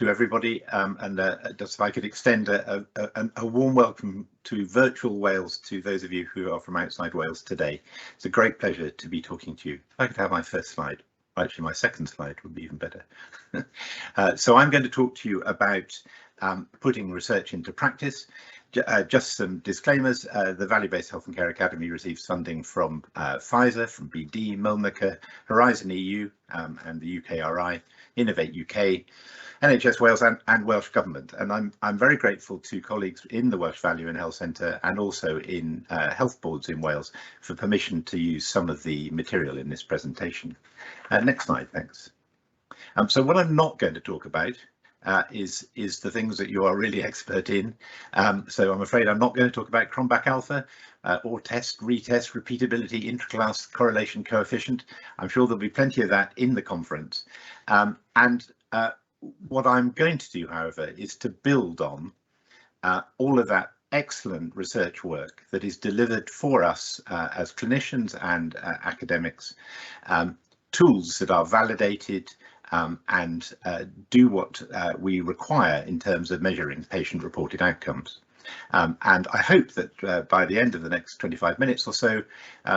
to everybody, and just if I could extend a warm welcome to virtual Wales to those of you who are from outside Wales today. It's a great pleasure to be talking to you. If I could have my first slide, actually my second slide would be even better. So I'm going to talk to you about putting research into practice. Just some disclaimers. The Value-Based Health and Care Academy receives funding from Pfizer, from BD, Mölnlycke, Horizon EU and the UKRI, Innovate UK, NHS Wales and Welsh Government. And I'm very grateful to colleagues in the Welsh Value and Health Centre and also in health boards in Wales for permission to use some of the material in this presentation. Next slide, thanks. So what I'm not going to talk about is the things that you are really expert in. So I'm afraid I'm not going to talk about Cronbach alpha or test, retest, repeatability, interclass correlation coefficient. I'm sure there'll be plenty of that in the conference. What I'm going to do, however, is to build on all of that excellent research work that is delivered for us as clinicians and academics, tools that are validated and do what we require in terms of measuring patient-reported outcomes. And I hope that by the end of the next 25 minutes or so,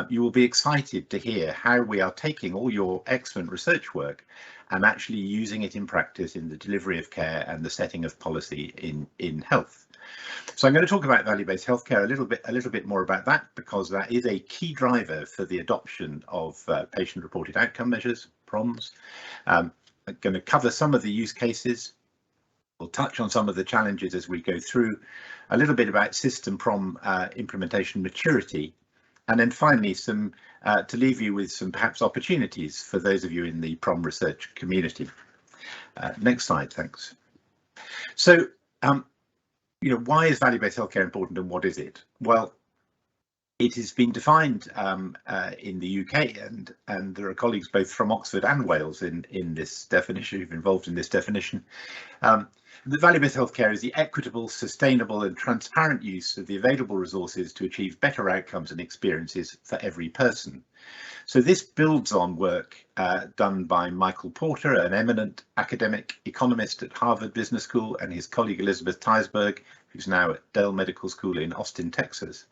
you will be excited to hear how we are taking all your excellent research work and actually using it in practice in the delivery of care and the setting of policy in health. So I'm going to talk about value-based healthcare a little bit more about that, because that is a key driver for the adoption of patient-reported outcome measures, PROMs. I'm going to cover some of the use cases. We'll touch on some of the challenges as we go through, a little bit about system PROM implementation maturity, and then finally some to leave you with some perhaps opportunities for those of you in the PROM research community. Next slide, thanks. So, why is value-based healthcare important and what is it? Well, it has been defined in the UK, and there are colleagues both from Oxford and Wales in this definition, who've been involved in this definition. The value-based healthcare is the equitable, sustainable and transparent use of the available resources to achieve better outcomes and experiences for every person. So this builds on work done by Michael Porter, an eminent academic economist at Harvard Business School, and his colleague Elizabeth Teisberg, who's now at Dell Medical School in Austin, Texas,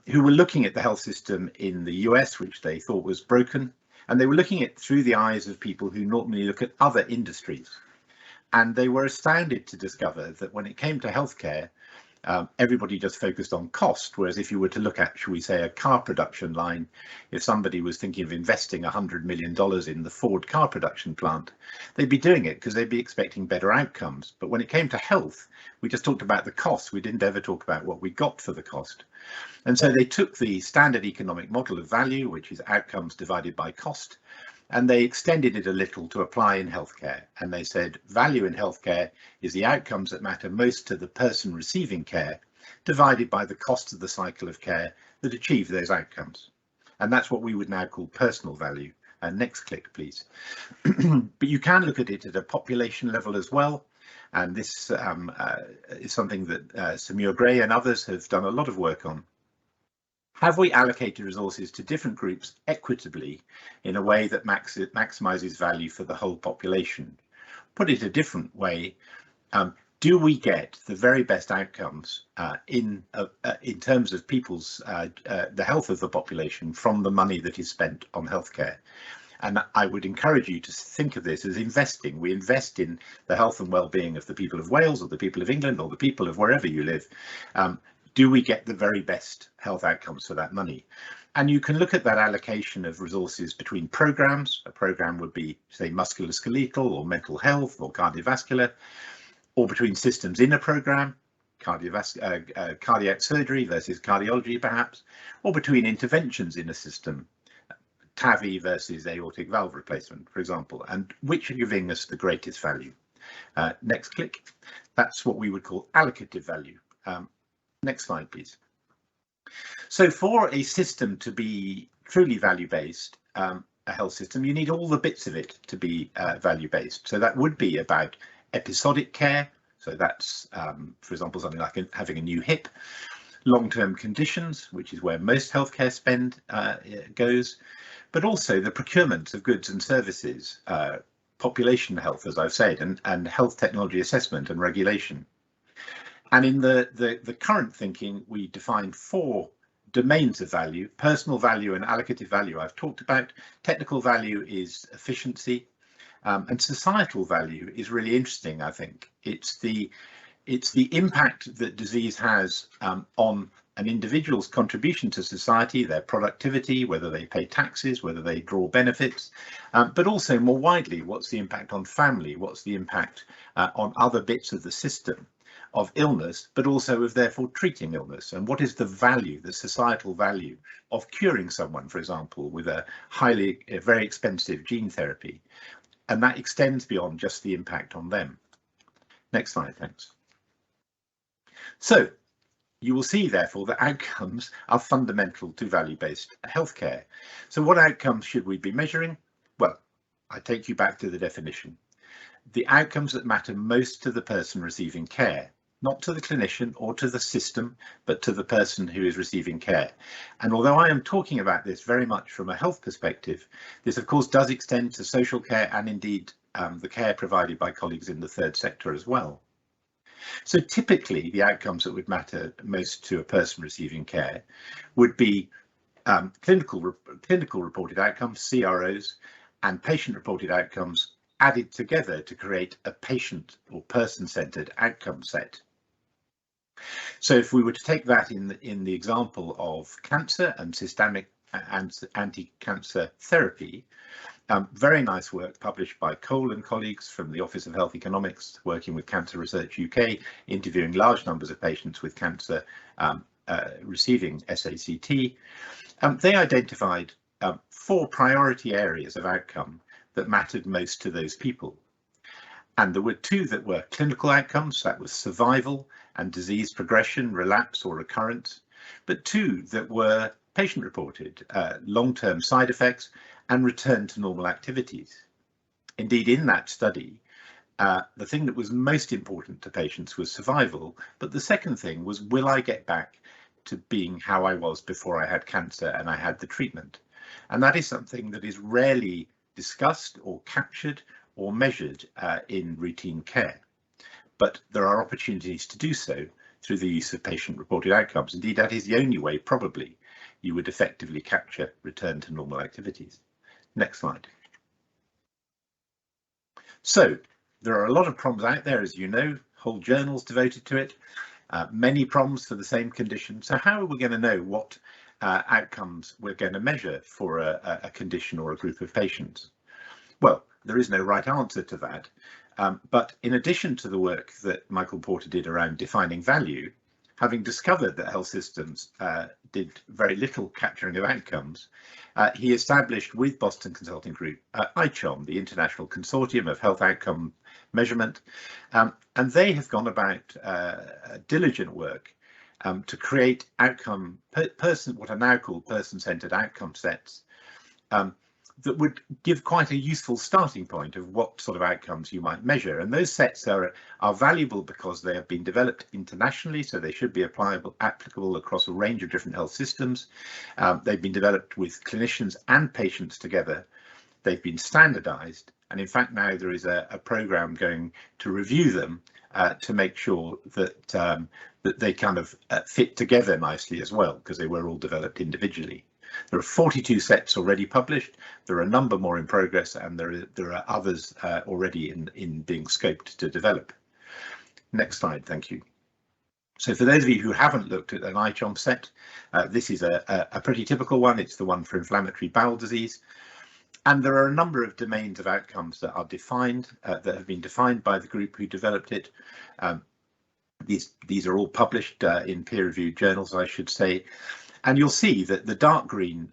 who were looking at the health system in the US, which they thought was broken, and they were looking at it through the eyes of people who normally look at other industries. And they were astounded to discover that when it came to healthcare, everybody just focused on cost, whereas if you were to look at, shall we say, a car production line, if somebody was thinking of investing $100 million in the Ford car production plant, they'd be doing it because they'd be expecting better outcomes. But when it came to health, we just talked about the cost. We didn't ever talk about what we got for the cost. And so they took the standard economic model of value, which is outcomes divided by cost, and they extended it a little to apply in healthcare. And they said value in healthcare is the outcomes that matter most to the person receiving care, divided by the cost of the cycle of care that achieve those outcomes. And that's what we would now call personal value. Next click, please. But you can look at it at a population level as well. And this is something that Samir Gray and others have done a lot of work on. Have we allocated resources to different groups equitably in a way that maximizes value for the whole population? Put it a different way, do we get the very best outcomes in terms of people's the health of the population from the money that is spent on healthcare? And I would encourage you to think of this as investing. We invest in the health and well-being of the people of Wales or the people of England or the people of wherever you live. Do we get the very best health outcomes for that money? And you can look at that allocation of resources between programs. A program would be, say, musculoskeletal or mental health or cardiovascular, or between systems in a program, cardiac surgery versus cardiology perhaps, or between interventions in a system, TAVI versus aortic valve replacement, for example, and which are giving us the greatest value. Next click. That's what we would call allocative value. Next slide, please. So for a system to be truly value-based, a health system, you need all the bits of it to be value-based. So that would be about episodic care. So that's, for example, something like having a new hip, long-term conditions, which is where most healthcare spend goes, but also the procurement of goods and services, population health, as I've said, and health technology assessment and regulation. And in the current thinking, we define 4 domains of value: personal value and allocative value I've talked about. Technical value is efficiency, and societal value is really interesting. I think it's the impact that disease has on an individual's contribution to society, their productivity, whether they pay taxes, whether they draw benefits, but also more widely, what's the impact on family, what's the impact on other bits of the system of illness, but also of therefore treating illness, and what is the value, the societal value of curing someone, for example, with a very expensive gene therapy. And that extends beyond just the impact on them. Next slide, thanks. So you will see, therefore, that outcomes are fundamental to value-based healthcare. So what outcomes should we be measuring? Well, I take you back to the definition. The outcomes that matter most to the person receiving care, not to the clinician or to the system, but to the person who is receiving care. And although I am talking about this very much from a health perspective, this of course does extend to social care and indeed the care provided by colleagues in the third sector as well. So typically the outcomes that would matter most to a person receiving care would be clinical reported outcomes, CROs, and patient reported outcomes added together to create a patient or person-centered outcome set. So if we were to take that in the example of cancer and systemic and anti-cancer therapy, very nice work published by Cole and colleagues from the Office of Health Economics, working with Cancer Research UK, interviewing large numbers of patients with cancer receiving SACT. They identified 4 priority areas of outcome that mattered most to those people. And there were 2 that were clinical outcomes, that was survival and disease progression, relapse or recurrence, but 2 that were patient reported, long-term side effects and return to normal activities. Indeed, in that study, the thing that was most important to patients was survival, but the second thing was, will I get back to being how I was before I had cancer and I had the treatment? And that is something that is rarely discussed or captured or measured in routine care. But there are opportunities to do so through the use of patient-reported outcomes. Indeed, that is the only way, probably, you would effectively capture return to normal activities. Next slide. So there are a lot of PROMs out there, as you know, whole journals devoted to it, many PROMs for the same condition. So how are we going to know what outcomes we're going to measure for a condition or a group of patients? Well, there is no right answer to that. But in addition to the work that Michael Porter did around defining value, having discovered that health systems did very little capturing of outcomes, he established with Boston Consulting Group ICHOM, the International Consortium of Health Outcome Measurement, and they have gone about diligent work to create what are now called person-centered outcome sets, that would give quite a useful starting point of what sort of outcomes you might measure. And those sets are valuable because they have been developed internationally, so they should be applicable across a range of different health systems. They've been developed with clinicians and patients together. They've been standardized, and in fact now there is a program going to review them to make sure that that they kind of fit together nicely as well, because they were all developed individually. There are 42 sets already published. There are a number more in progress, and there are others already in being scoped to develop. Next slide, thank you. So for those of you who haven't looked at an ICHOM set, this is a pretty typical one. It's the one for inflammatory bowel disease. And there are a number of domains of outcomes that are defined, that have been defined by the group who developed it. These are all published in peer-reviewed journals, I should say. And you'll see that the dark green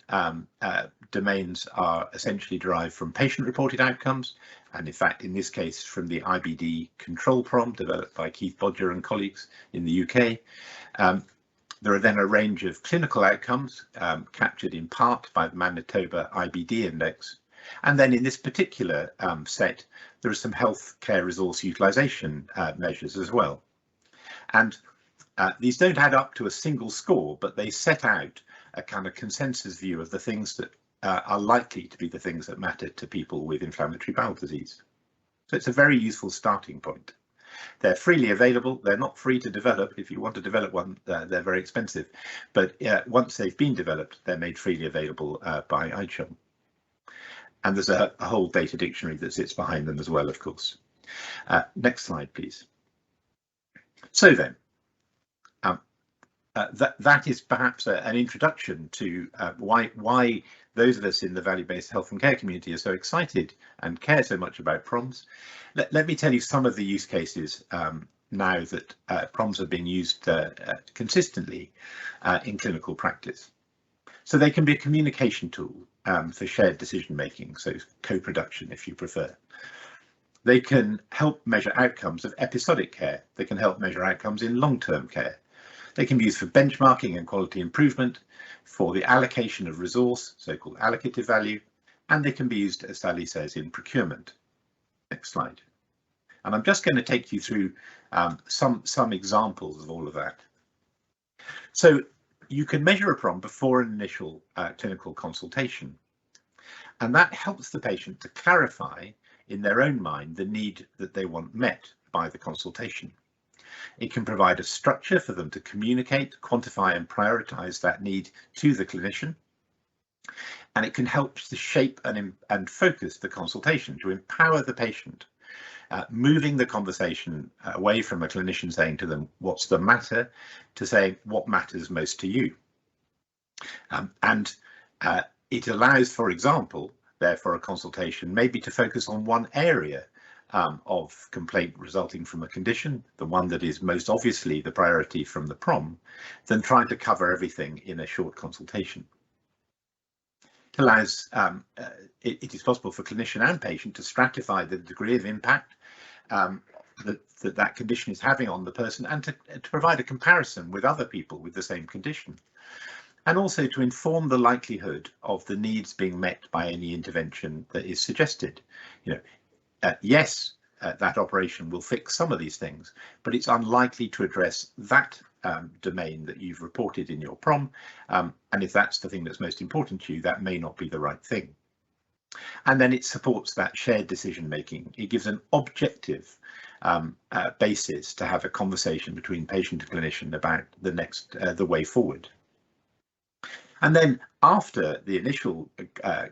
domains are essentially derived from patient-reported outcomes, and in fact, in this case, from the IBD control PROM developed by Keith Bodger and colleagues in the UK. There are then a range of clinical outcomes captured in part by the Manitoba IBD Index. And then in this particular set, there are some healthcare resource utilisation measures as well. And these don't add up to a single score, but they set out a kind of consensus view of the things that are likely to be the things that matter to people with inflammatory bowel disease. So it's a very useful starting point. They're freely available. They're not free to develop. If you want to develop one, they're very expensive. But once they've been developed, they're made freely available by ICHOM. And there's a whole data dictionary that sits behind them as well, of course. Next slide, please. So then, that is perhaps an introduction to why those of us in the value-based health and care community are so excited and care so much about PROMs. Let me tell you some of the use cases now that PROMs are being used consistently in clinical practice. So they can be a communication tool for shared decision making, so co-production if you prefer. They can help measure outcomes of episodic care. They can help measure outcomes in long-term care. They can be used for benchmarking and quality improvement, for the allocation of resource, so-called allocative value, and they can be used, as Sally says, in procurement. Next slide. And I'm just going to take you through some examples of all of that. So you can measure a PROM before an initial clinical consultation, and that helps the patient to clarify in their own mind the need that they want met by the consultation. It can provide a structure for them to communicate, quantify and prioritise that need to the clinician. And it can help to shape and focus the consultation to empower the patient, moving the conversation away from a clinician saying to them, what's the matter, to saying what matters most to you. It allows, for example, therefore a consultation maybe to focus on one area of complaint resulting from a condition, the one that is most obviously the priority from the PROM, than trying to cover everything in a short consultation. It allows, it is possible for clinician and patient to stratify the degree of impact that condition is having on the person, and to provide a comparison with other people with the same condition, and also to inform the likelihood of the needs being met by any intervention that is suggested. Yes, that operation will fix some of these things, but it's unlikely to address that domain that you've reported in your PROM, and if that's the thing that's most important to you, that may not be the right thing. And then it supports that shared decision making. It gives an objective basis to have a conversation between patient and clinician about the way forward. And then after the initial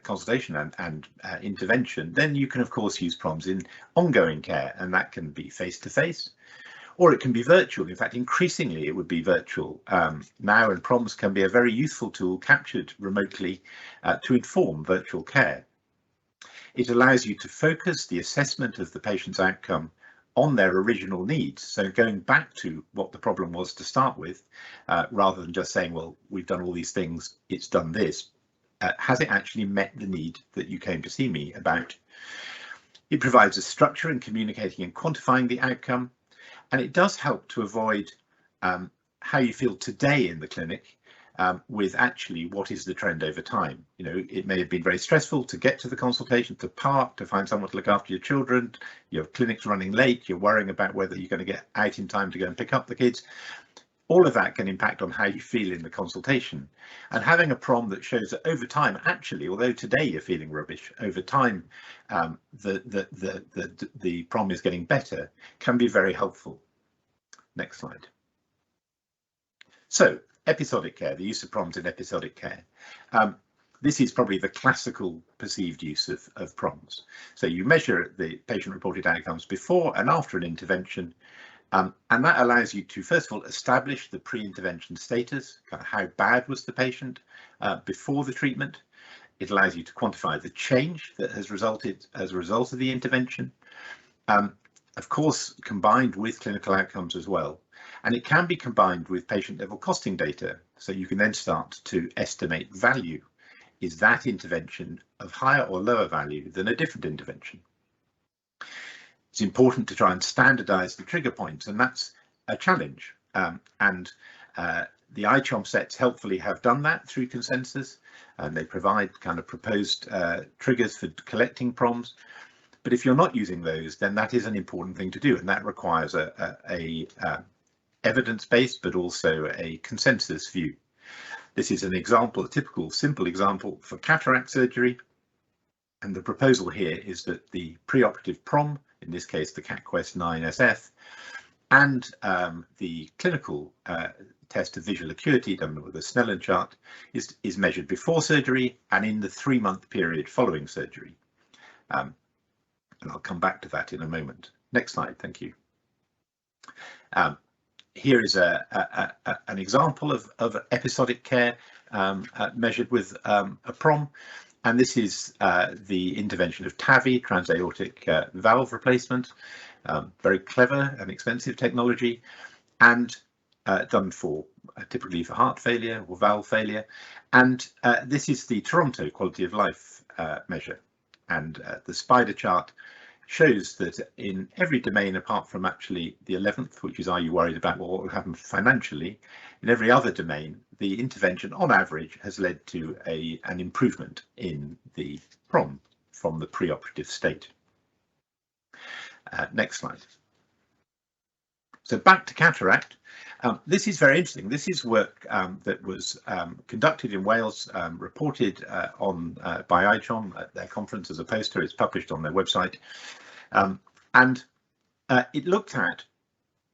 consultation and intervention, then you can of course use PROMs in ongoing care, and that can be face-to-face, or it can be virtual. In fact, increasingly it would be virtual now, and PROMs can be a very useful tool captured remotely to inform virtual care. It allows you to focus the assessment of the patient's outcome on their original needs, so going back to what the problem was to start with, rather than just saying, well, we've done all these things, it's done this. Has it actually met the need that you came to see me about? It provides a structure in communicating and quantifying the outcome, and it does help to avoid how you feel today in the clinic with actually what is the trend over time. It may have been very stressful to get to the consultation, to park, to find someone to look after your children, your clinic's running late, you're worrying about whether you're going to get out in time to go and pick up the kids. All of that can impact on how you feel in the consultation. And having a PROM that shows that over time, actually, although today you're feeling rubbish, over time the PROM is getting better, can be very helpful. Next slide. So, episodic care, the use of PROMs in episodic care. This is probably the classical perceived use of PROMs. So you measure the patient-reported outcomes before and after an intervention, and that allows you to, first of all, establish the pre-intervention status, kind of how bad was the patient before the treatment. It allows you to quantify the change that has resulted as a result of the intervention, of course, combined with clinical outcomes as well. And it can be combined with patient level costing data, so you can then start to estimate value. Is that intervention of higher or lower value than a different intervention? It's important to try and standardize the trigger points, and that's a challenge. The ICHOM sets helpfully have done that through consensus, and they provide kind of proposed triggers for collecting PROMs. But if you're not using those, then that is an important thing to do, and that requires a evidence-based but also a consensus view. This is an example, a typical simple example for cataract surgery, and the proposal here is that the preoperative PROM in this case the CAT-QUEST 9SF, and the clinical test of visual acuity done with a Snellen chart is measured before surgery and in the 3-month period following surgery. And I'll come back to that in a moment. Next slide, thank you. Here is an example of episodic care measured with a PROM, and this is the intervention of TAVI, transaortic valve replacement, very clever and expensive technology, and done for typically for heart failure or valve failure. And this is the Toronto quality of life measure, and the spider chart shows that in every domain apart from actually the 11th, which is, are you worried about what will happen financially, in every other domain the intervention on average has led to an improvement in the PROM from the preoperative state. Next slide. So back to cataract. This is very interesting. This is work that was conducted in Wales, reported on by ICHOM at their conference as a poster. It's published on their website, and it looked at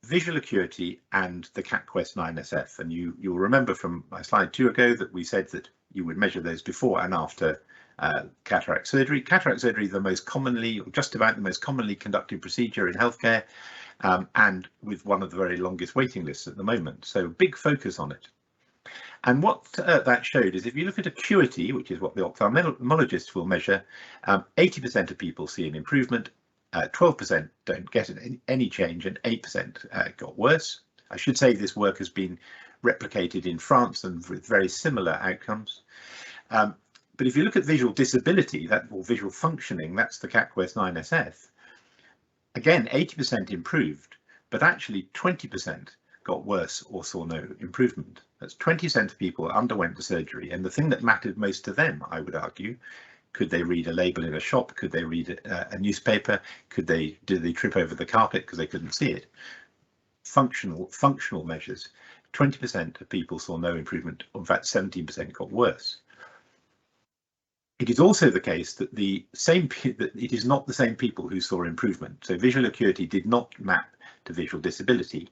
visual acuity and the CAT-QUEST 9SF. And you'll remember from my slide 2 ago that we said that you would measure those before and after cataract surgery. Cataract surgery is the most commonly, or just about the most commonly conducted procedure in healthcare, and with one of the very longest waiting lists at the moment. So big focus on it. And what that showed is if you look at acuity, which is what the ophthalmologist will measure, 80% of people see an improvement, 12% don't get any change, and 8% got worse. I should say this work has been replicated in France and with very similar outcomes. But if you look at visual disability, or visual functioning, that's the CAT-QUEST 9SF. Again, 80% improved, but actually 20% got worse or saw no improvement. That's 20% of people underwent the surgery, and the thing that mattered most to them, I would argue, could they read a label in a shop? Could they read a newspaper? Did they trip over the carpet because they couldn't see it? Functional measures. 20% of people saw no improvement. In fact, 17% got worse. It is also the case that that it is not the same people who saw improvement. So visual acuity did not map to visual disability.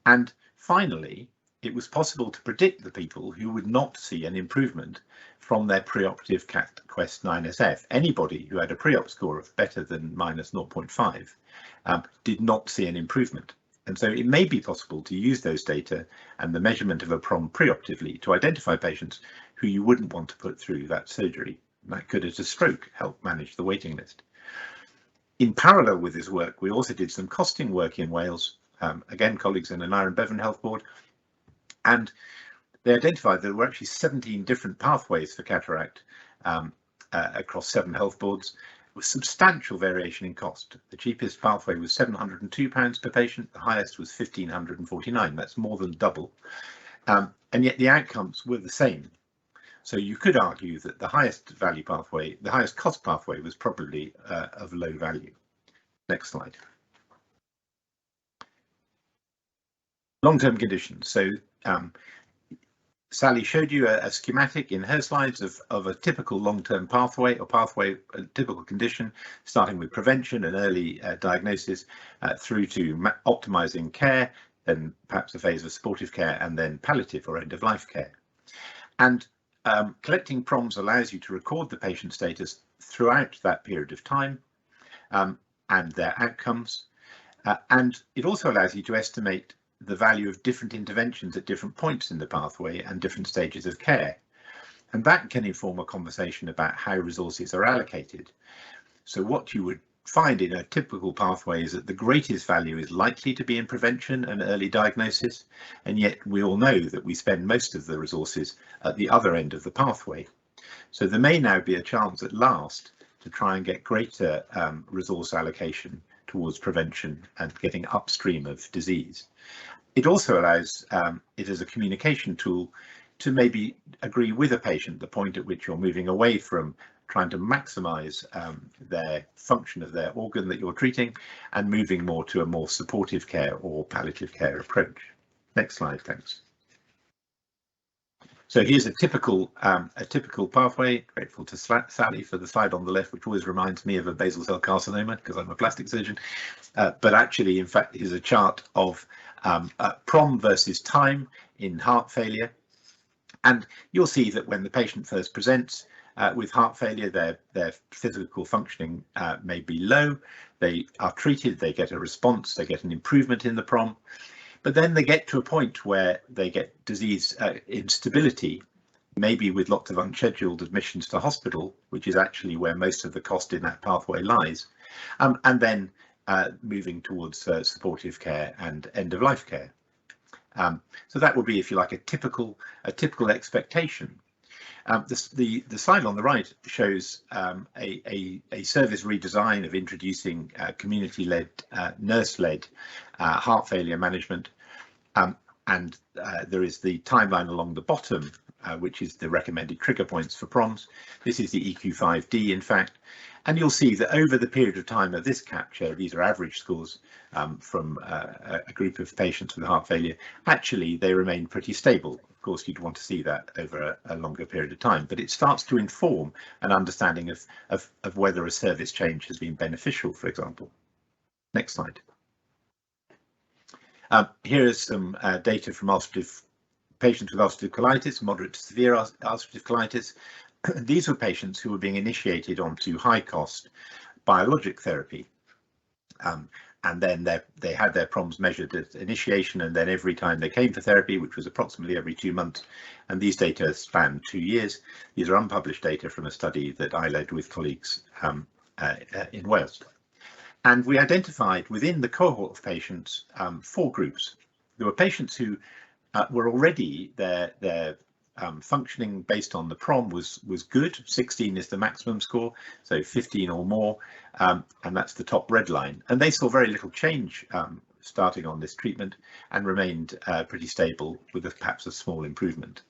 And finally, it was possible to predict the people who would not see an improvement from their preoperative CAT-QUEST 9SF. Anybody who had a pre-op score of better than minus 0.5 did not see an improvement. And so it may be possible to use those data and the measurement of a PROM preoperatively to identify patients who you wouldn't want to put through that surgery. And that could, as a stroke, help manage the waiting list. In parallel with this work, we also did some costing work in Wales, again, colleagues in the Nair and Bevan Health Board, and they identified that there were actually 17 different pathways for cataract across 7 health boards, with substantial variation in cost. The cheapest pathway was £702 per patient, the highest was £1,549, that's more than double, and yet the outcomes were the same. So you could argue that the highest value pathway, the highest cost pathway, was probably of low value. Next slide. Long-term conditions. So Sally showed you a schematic in her slides of a typical long-term pathway, a typical condition, starting with prevention and early diagnosis through to optimizing care, then perhaps a phase of supportive care, and then palliative or end-of-life care. And collecting PROMs allows you to record the patient status throughout that period of time and their outcomes. And it also allows you to estimate the value of different interventions at different points in the pathway and different stages of care. And that can inform a conversation about how resources are allocated. So what you would find in a typical pathway is that the greatest value is likely to be in prevention and early diagnosis, and yet we all know that we spend most of the resources at the other end of the pathway. So there may now be a chance at last to try and get greater resource allocation towards prevention and getting upstream of disease. It also allows it as a communication tool to maybe agree with a patient the point at which you're moving away from trying to maximize their function of their organ that you're treating and moving more to a more supportive care or palliative care approach. Next slide, thanks. So here's a typical pathway. Grateful to Sally for the slide on the left, which always reminds me of a basal cell carcinoma because I'm a plastic surgeon. But actually, in fact, here's a chart of PROM versus time in heart failure. And you'll see that when the patient first presents with heart failure, their physical functioning may be low. They are treated, they get a response, they get an improvement in the PROM. But then they get to a point where they get disease instability, maybe with lots of unscheduled admissions to hospital, which is actually where most of the cost in that pathway lies, and then moving towards supportive care and end-of-life care. So that would be, if you like, a typical expectation. The slide on the right shows a service redesign of introducing community-led, nurse-led heart failure management, and there is the timeline along the bottom, which is the recommended trigger points for PROMs. This is the EQ5D, in fact, and you'll see that over the period of time of this capture, these are average scores from a group of patients with heart failure. Actually, they remain pretty stable. Of course, you'd want to see that over a longer period of time, but it starts to inform an understanding of whether a service change has been beneficial, for example. Next slide. Here is some data from patients with ulcerative colitis, moderate to severe ulcerative colitis. These were patients who were being initiated onto high-cost biologic therapy. And then they had their PROMs measured at initiation and then every time they came for therapy, which was approximately every 2 months. And these data span 2 years. These are unpublished data from a study that I led with colleagues in Wales. And we identified within the cohort of patients 4 groups. There were patients who were already their functioning based on the PROM was good. 16 is the maximum score, so 15 or more, and that's the top red line. And they saw very little change starting on this treatment and remained pretty stable with perhaps a small improvement.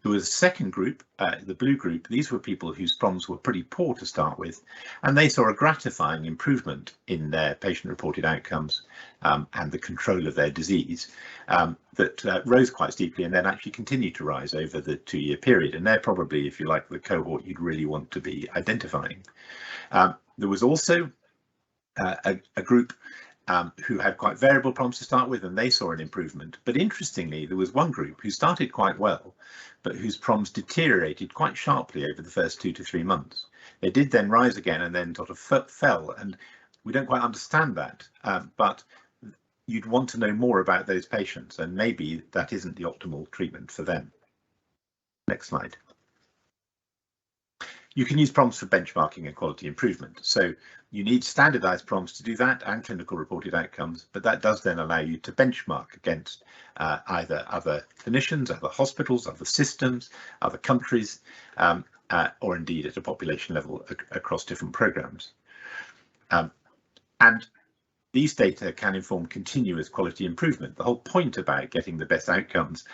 There was a second group, the blue group. These were people whose PROMs were pretty poor to start with, and they saw a gratifying improvement in their patient-reported outcomes and the control of their disease that rose quite steeply and then actually continued to rise over the 2-year period. And they're probably, if you like, the cohort you'd really want to be identifying. There was also a group who had quite variable PROMs to start with, and they saw an improvement. But interestingly, there was one group who started quite well, but whose PROMs deteriorated quite sharply over the first 2 to 3 months. They did then rise again and then sort of fell, and we don't quite understand that, but you'd want to know more about those patients, and maybe that isn't the optimal treatment for them. Next slide. You can use PROMs for benchmarking and quality improvement. So you need standardized PROMs to do that and clinical reported outcomes, but that does then allow you to benchmark against either other clinicians, other hospitals, other systems, other countries, or indeed at a population level across different programs. And these data can inform continuous quality improvement. The whole point about getting the best outcomes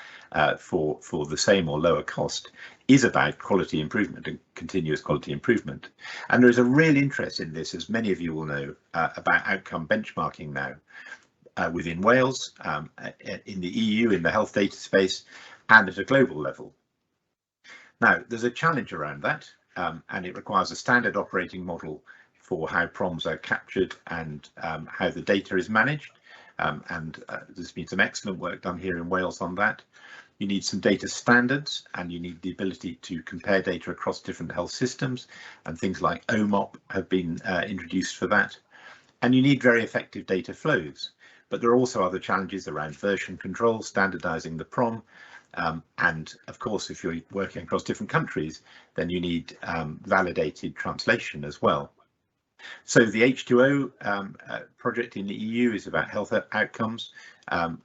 for the same or lower cost is about quality improvement and continuous quality improvement. And there is a real interest in this, as many of you will know, about outcome benchmarking now within Wales, in the EU, in the health data space, and at a global level. Now, there's a challenge around that, and it requires a standard operating model for how PROMs are captured and how the data is managed. And there's been some excellent work done here in Wales on that. You need some data standards, and you need the ability to compare data across different health systems, and things like OMOP have been introduced for that. And you need very effective data flows. But there are also other challenges around version control, standardizing the PROM, and of course, if you're working across different countries, then you need validated translation as well. So the H2O project in the EU is about health outcomes,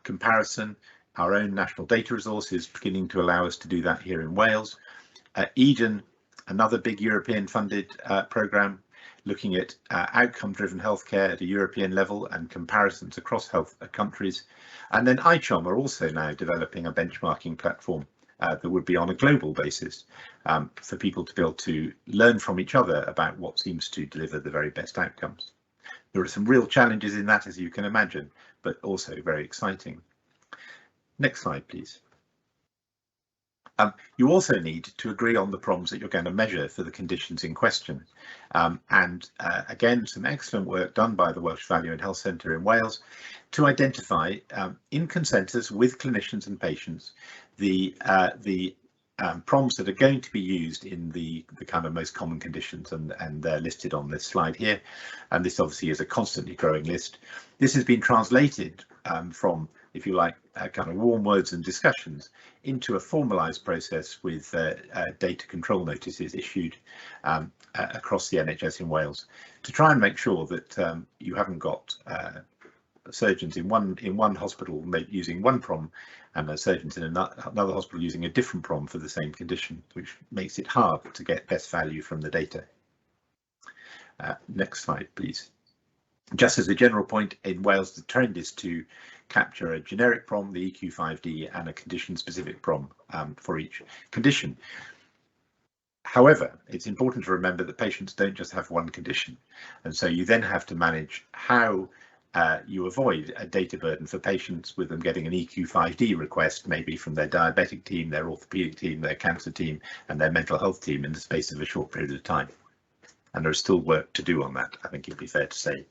comparison. Our own national data resource is beginning to allow us to do that here in Wales. Eden, another big European funded programme, looking at outcome-driven healthcare at a European level and comparisons across health countries. And then ICHOM are also now developing a benchmarking platform that would be on a global basis for people to be able to learn from each other about what seems to deliver the very best outcomes. There are some real challenges in that, as you can imagine, but also very exciting. Next slide, please. You also need to agree on the PROMs that you're going to measure for the conditions in question. Again, some excellent work done by the Welsh Value and Health Centre in Wales to identify, in consensus with clinicians and patients, the PROMs that are going to be used in the kind of most common conditions, and they're listed on this slide here. And this obviously is a constantly growing list. This has been translated from, if you like, kind of warm words and discussions into a formalised process with data control notices issued across the NHS in Wales to try and make sure that you haven't got surgeons in one hospital using one PROM and surgeons in another hospital using a different PROM for the same condition, which makes it hard to get best value from the data. Next slide, please. Just as a general point, in Wales, the trend is to capture a generic PROM, the EQ5D, and a condition-specific PROM for each condition. However, it's important to remember that patients don't just have one condition, and so you then have to manage how you avoid a data burden for patients with them getting an EQ5D request, maybe from their diabetic team, their orthopaedic team, their cancer team, and their mental health team in the space of a short period of time. And there's still work to do on that, I think it'd be fair to say.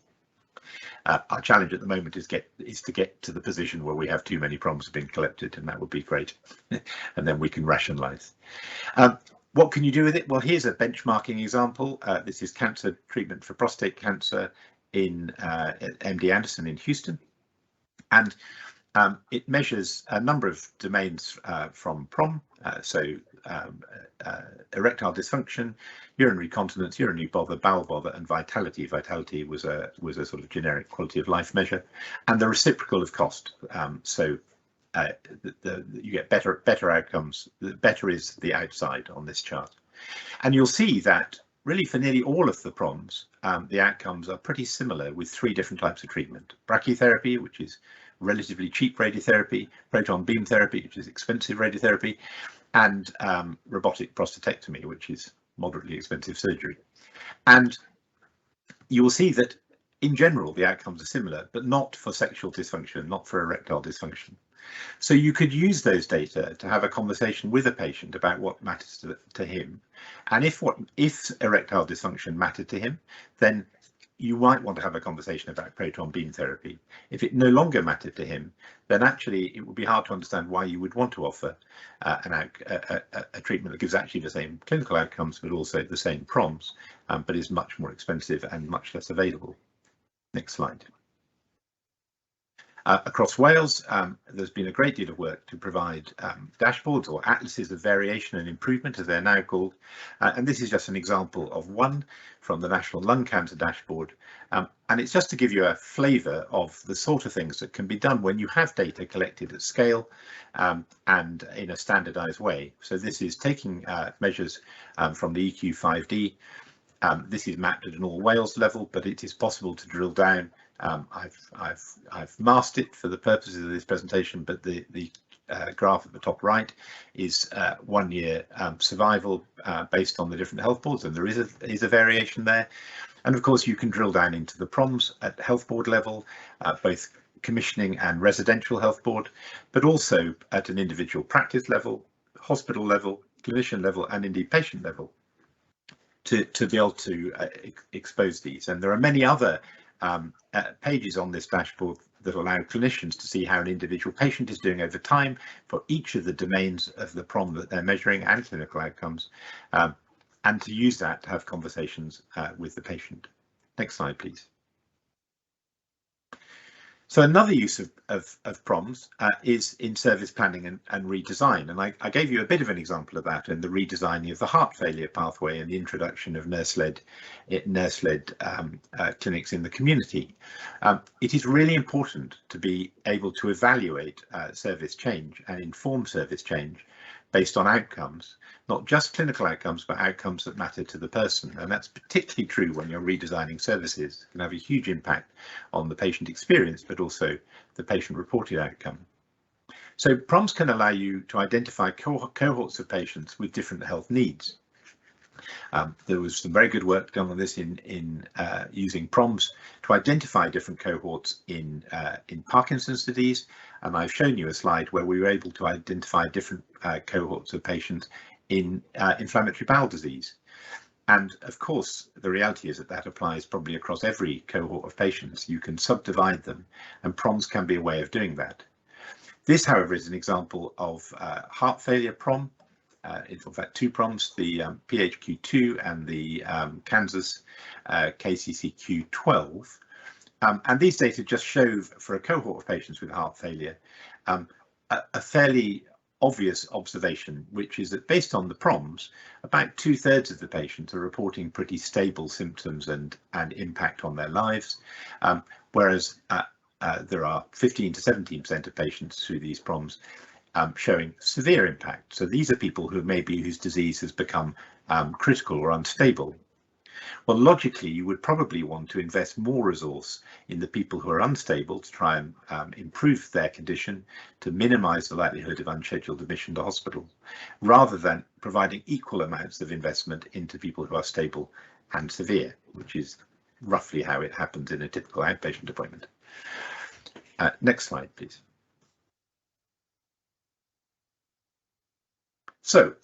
Our challenge at the moment is to get to the position where we have too many PROMs being collected, and that would be great. And then we can rationalise. What can you do with it? Well, here's a benchmarking example. This is cancer treatment for prostate cancer in MD Anderson in Houston, and it measures a number of domains from PROM, erectile dysfunction, urinary continence, urinary bother, bowel bother, and vitality. Vitality was a sort of generic quality of life measure, and the reciprocal of cost. You get better outcomes. The better is the outside on this chart, and you'll see that really for nearly all of the PROMs, the outcomes are pretty similar with three different types of treatment: brachytherapy, which is relatively cheap radiotherapy, proton beam therapy, which is expensive radiotherapy, and robotic prostatectomy, which is moderately expensive surgery. And you will see that in general the outcomes are similar, but not for sexual dysfunction, not for erectile dysfunction. So you could use those data to have a conversation with a patient about what matters to him, and if erectile dysfunction mattered to him, then you might want to have a conversation about proton beam therapy. If it no longer mattered to him, then actually it would be hard to understand why you would want to offer a treatment that gives actually the same clinical outcomes, but also the same PROMs, but is much more expensive and much less available. Next slide. Across Wales, there's been a great deal of work to provide dashboards or atlases of variation and improvement, as they're now called. And this is just an example of one from the National Lung Cancer Dashboard. And it's just to give you a flavour of the sort of things that can be done when you have data collected at scale and in a standardised way. So this is taking measures from the EQ5D. This is mapped at an all Wales level, but it is possible to drill down. I've masked it for the purposes of this presentation, but the graph at the top right is 1 year survival based on the different health boards, and there is a variation there. And of course, you can drill down into the PROMs at health board level, both commissioning and residential health board, but also at an individual practice level, hospital level, clinician level, and indeed patient level, to be able to expose these. And there are many other pages on this dashboard that allow clinicians to see how an individual patient is doing over time for each of the domains of the PROM that they're measuring and clinical outcomes, and to use that to have conversations with the patient. Next slide, please. So another use of PROMs is in service planning and redesign, and I gave you a bit of an example of that in the redesigning of the heart failure pathway and the introduction of nurse-led clinics in the community. It is really important to be able to evaluate service change and inform service change based on outcomes, not just clinical outcomes, but outcomes that matter to the person. And that's particularly true when you're redesigning services. It can have a huge impact on the patient experience, but also the patient reported outcome. So PROMs can allow you to identify cohorts of patients with different health needs. There was some very good work done on this in using PROMs to identify different cohorts in Parkinson's disease, and I've shown you a slide where we were able to identify different cohorts of patients in inflammatory bowel disease. And of course, the reality is that that applies probably across every cohort of patients. You can subdivide them, and PROMs can be a way of doing that. This, however, is an example of heart failure PROM. In fact, two PROMs, the PHQ2 and the Kansas KCCQ12. And these data just show, for a cohort of patients with heart failure, a fairly obvious observation, which is that based on the PROMs, about 2/3 of the patients are reporting pretty stable symptoms and impact on their lives, whereas there are 15 to 17% of patients through these PROMs showing severe impact. So these are people who whose disease has become critical or unstable. Well, logically, you would probably want to invest more resource in the people who are unstable to try and improve their condition, to minimize the likelihood of unscheduled admission to hospital, rather than providing equal amounts of investment into people who are stable and severe, which is roughly how it happens in a typical outpatient appointment. Next slide, please. So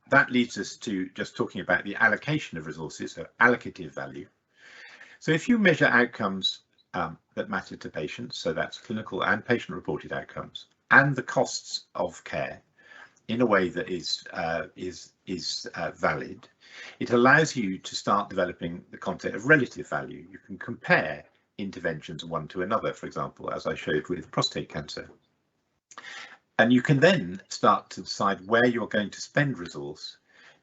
that leads us to just talking about the allocation of resources, so allocative value. So if you measure outcomes that matter to patients, so that's clinical and patient-reported outcomes, and the costs of care in a way that is valid, it allows you to start developing the concept of relative value. You can compare interventions one to another, for example, as I showed with prostate cancer. And you can then start to decide where you're going to spend resource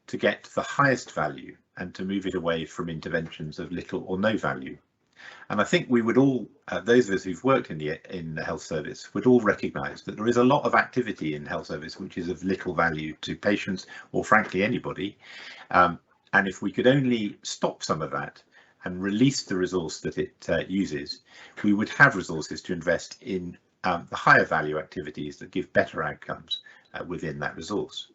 to get the highest value and to move it away from interventions of little or no value. And I think we would all, those of us who've worked in the health service, would all recognise that there is a lot of activity in health service which is of little value to patients or frankly anybody. And if we could only stop some of that and release the resource that it uses, we would have resources to invest in the higher value activities that give better outcomes within that resource.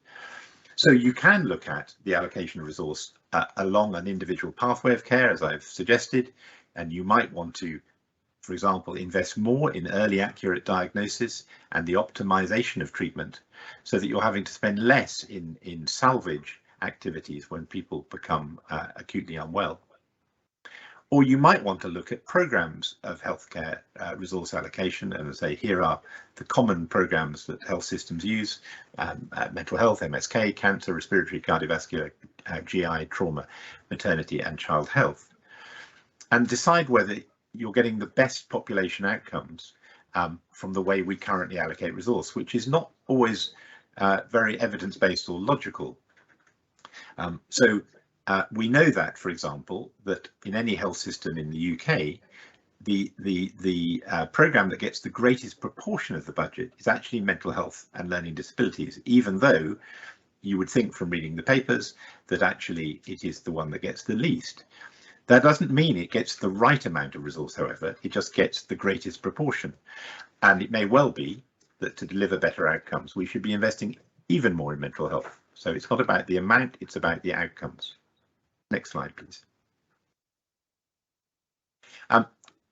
So you can look at the allocation of resource along an individual pathway of care, as I've suggested, and you might want to, for example, invest more in early accurate diagnosis and the optimization of treatment so that you're having to spend less in salvage activities when people become acutely unwell. Or you might want to look at programs of healthcare resource allocation and say, here are the common programs that health systems use: mental health, MSK, cancer, respiratory, cardiovascular, GI, trauma, maternity and child health, and decide whether you're getting the best population outcomes from the way we currently allocate resource, which is not always very evidence-based or logical. We know that, for example, that in any health system in the UK, the programme that gets the greatest proportion of the budget is actually mental health and learning disabilities, even though you would think from reading the papers that actually it is the one that gets the least. That doesn't mean it gets the right amount of resource, however, it just gets the greatest proportion. And it may well be that to deliver better outcomes, we should be investing even more in mental health. So it's not about the amount, it's about the outcomes. Next slide, please.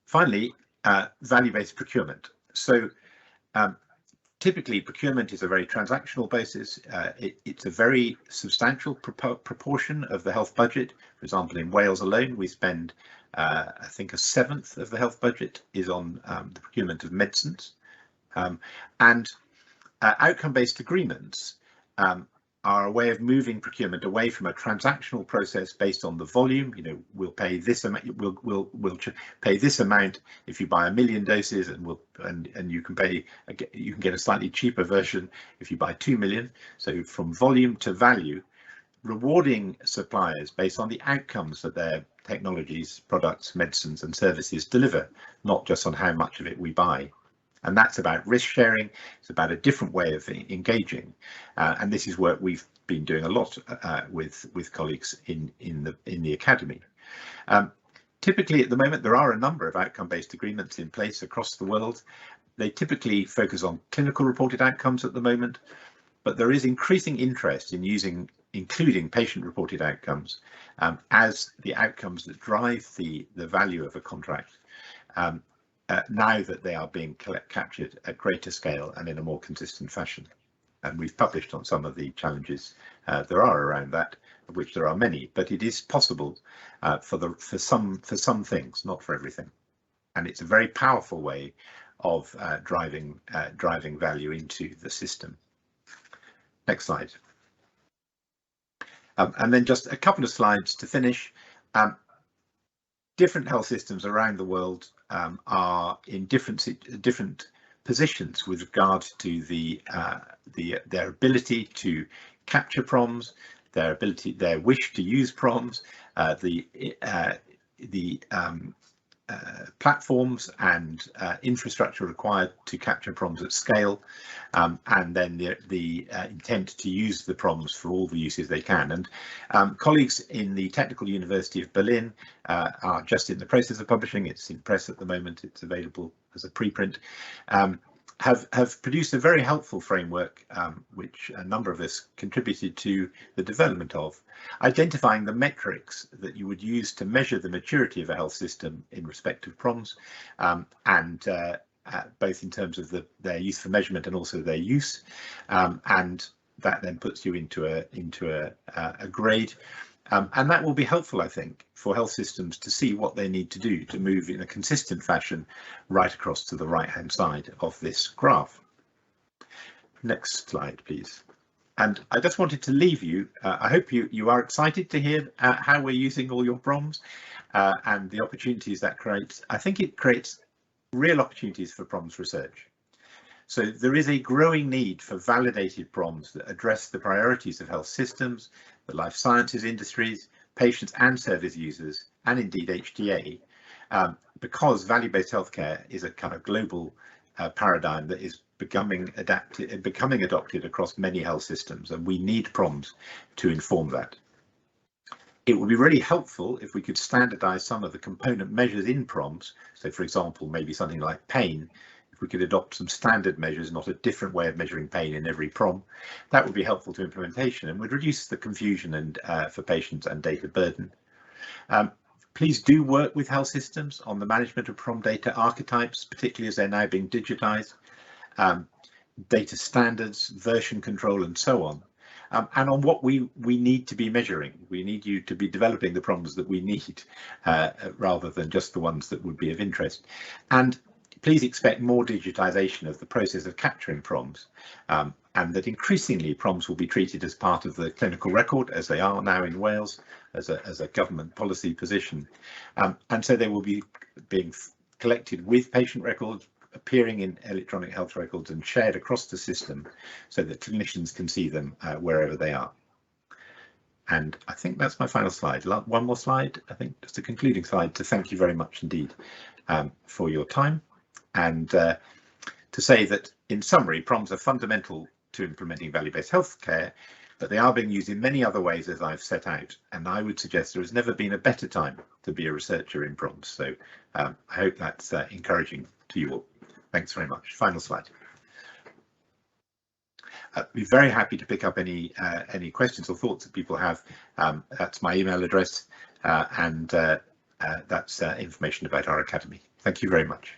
Finally, value-based procurement. So typically procurement is a very transactional basis. It's a very substantial proportion of the health budget. For example, in Wales alone, we spend, I think, 1/7 of the health budget is on the procurement of medicines. And outcome-based agreements are a way of moving procurement away from a transactional process based on the volume. You know, we'll pay this amount. We'll pay this amount if you buy 1 million doses, and you can get a slightly cheaper version if you buy 2 million. So from volume to value, rewarding suppliers based on the outcomes that their technologies, products, medicines, and services deliver, not just on how much of it we buy. And that's about risk sharing. It's about a different way of engaging, and this is work we've been doing a lot with colleagues in the academy. Typically, at the moment, there are a number of outcome-based agreements in place across the world. They typically focus on clinical reported outcomes at the moment, but there is increasing interest in using including patient-reported outcomes, as the outcomes that drive the value of a contract, now that they are being captured at greater scale and in a more consistent fashion. And we've published on some of the challenges there are around that, of which there are many, but it is possible for some things, not for everything. And it's a very powerful way of driving value into the system. Next slide. And then just a couple of slides to finish. Different health systems around the world are in different positions with regard to their ability to capture PROMs, their wish to use PROMs, the platforms and infrastructure required to capture PROMs at scale, and then the intent to use the PROMs for all the uses they can. And colleagues in the Technical University of Berlin are just in the process of publishing. It's in press at the moment. It's available as a preprint. Have produced a very helpful framework, which a number of us contributed to the development of, identifying the metrics that you would use to measure the maturity of a health system in respect of PROMs, and both in terms of their use for measurement and also their use, and that then puts you into a grade. And that will be helpful, I think, for health systems to see what they need to do to move in a consistent fashion right across to the right-hand side of this graph. Next slide, please. And I just wanted to leave you, I hope you are excited to hear how we're using all your PROMs and the opportunities that creates. I think it creates real opportunities for PROMs research. So there is a growing need for validated PROMs that address the priorities of health systems, the life sciences industries, patients and service users, and indeed HTA, because value-based healthcare is a kind of global paradigm that is becoming adopted across many health systems, and we need PROMs to inform that. It would be really helpful if we could standardize some of the component measures in PROMs. So, for example, maybe something like pain. If we could adopt some standard measures, not a different way of measuring pain in every PROM, that would be helpful to implementation and would reduce the confusion and for patients and data burden. Please do work with health systems on the management of PROM data archetypes, particularly as they're now being digitized, data standards, version control, and so on. And on what we need to be measuring. We need you to be developing the PROMs that we need, rather than just the ones that would be of interest. And please expect more digitization of the process of capturing PROMs, and that increasingly PROMs will be treated as part of the clinical record, as they are now in Wales, as a government policy position. And so they will be being collected with patient records, appearing in electronic health records and shared across the system so that clinicians can see them wherever they are. And I think that's my final slide. One more slide, I think, just a concluding slide to thank you very much indeed for your time. And to say that, in summary, PROMs are fundamental to implementing value-based healthcare, but they are being used in many other ways, as I've set out. And I would suggest there has never been a better time to be a researcher in PROMs. So I hope that's encouraging to you all. Thanks very much. Final slide. I'd be very happy to pick up any questions or thoughts that people have. That's my email address, and that's information about our academy. Thank you very much.